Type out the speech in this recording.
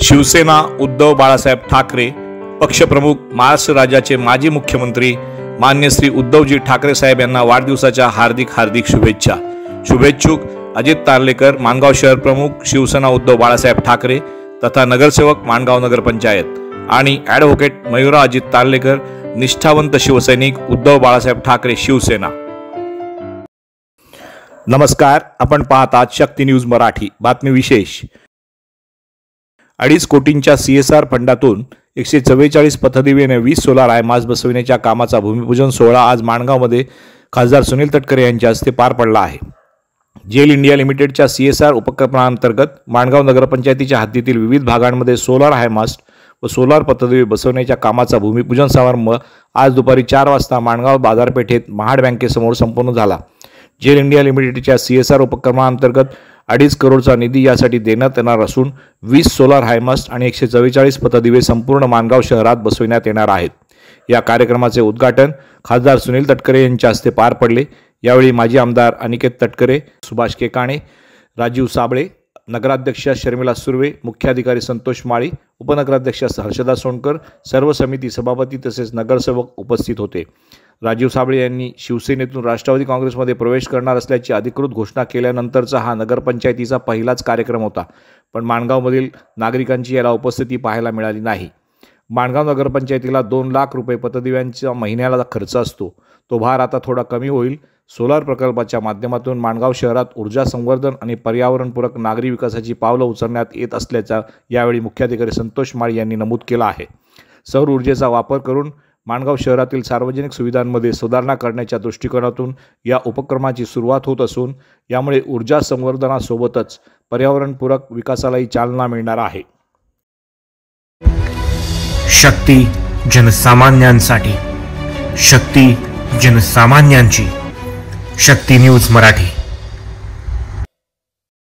शिवसेना उद्धव बाळासाहेब ठाकरे पक्षप्रमुख महाराष्ट्र राज्याचे माजी मुख्यमंत्री मान्य श्री उद्धवजी ठाकरे साहेब यांना वाढदिवसाच्या हार्दिक शुभेच्छा। शुभेच्छुक अजित तारलेकर, माणगाव शहर प्रमुख, शिवसेना उद्धव बाळासाहेब ठाकरे तथा नगरसेवक माणगाव नगरपंचायत आणि ॲडव्होकेट मयुरा अजित तारलेकर, निष्ठावंत शिवसैनिक उद्धव बाळासाहेब ठाकरे शिवसेना। नमस्कार, आपण पाहतात शक्ती न्यूज मराठी। बातमी विशेष। 2.5 कोटींच्या CSR फंडातून 144 पथदिवेने 20 सोलार आयमास बसविण्याच्या कामाचा भूमिपूजन सोहळा आज माणगावमध्ये खासदार सुनील तटकरे यांच्या हस्ते पार पडला आहे। जेल इंडिया लिमिटेडच्या CSR उपक्रमांतर्गत माणगाव नगरपंचायतीच्या हद्दीतील विविध भागांमध्ये सोलार हायमास्ट व सोलार पथदिवे बसवण्याच्या कामाचा भूमिपूजन समारंभ आज दुपारी 4 वाजता माणगाव बाजारपेठेत महाड बँकेसमोर संपन्न झाला। जेल इंडिया लिमिटेडच्या CSR उपक्रमांतर्गत 2.5 करोडचा निधी यासाठी देण्यात येणार असून 20 सोलार हायमास्ट आणि 144 पथदिवे संपूर्ण माणगाव शहरात बसविण्यात येणार आहेत। या कार्यक्रमाचे उद्घाटन खासदार सुनील तटकरे यांच्या हस्ते पार पडले। यावेळी माजी आमदार अनिकेत तटकरे, सुभाष केकाणे, राजीव साबळे, नगराध्यक्षा शर्मिला सुर्वे, मुख्याधिकारी संतोष माळी, उपनगराध्यक्षा हर्षदा सोनकर, सर्व समिती सभापती तसेच नगरसेवक उपस्थित होते। राजीव साबळे यांनी शिवसेनेतून राष्ट्रवादी काँग्रेसमध्ये प्रवेश करणार असल्याची अधिकृत घोषणा केल्यानंतरचा हा नगरपंचायतीचा पहिलाच कार्यक्रम होता, पण माणगावमधील नागरिकांची याला उपस्थिती पाहायला मिळाली नाही। माणगाव नगरपंचायतीला 2 लाख रुपये पथदिव्यांचा महिन्याला खर्च असतो, तो भार आता थोडा कमी होईल। सोलार प्रकल्पाच्या माध्यमातून माणगाव शहरात ऊर्जा संवर्धन आणि पर्यावरणपूरक नागरी विकासाची पावलं उचलण्यात येत असल्याचा यावेळी मुख्याधिकारी संतोष माळी यांनी नमूद केला आहे। सौर ऊर्जेचा वापर करून माणगाव शहरातील सार्वजनिक सुविधांमध्ये सुधारणा करण्याच्या दृष्टिकोनातून या उपक्रमाची सुरुवात होत असून यामुळे ऊर्जा संवर्धनासोबतच पर्यावरणपूरक विकासालाही चालना मिळणार आहे। शक्ती जनसामान्यांसाठी, शक्ती जनसामान्यांची, शक्ती न्यूज मराठी।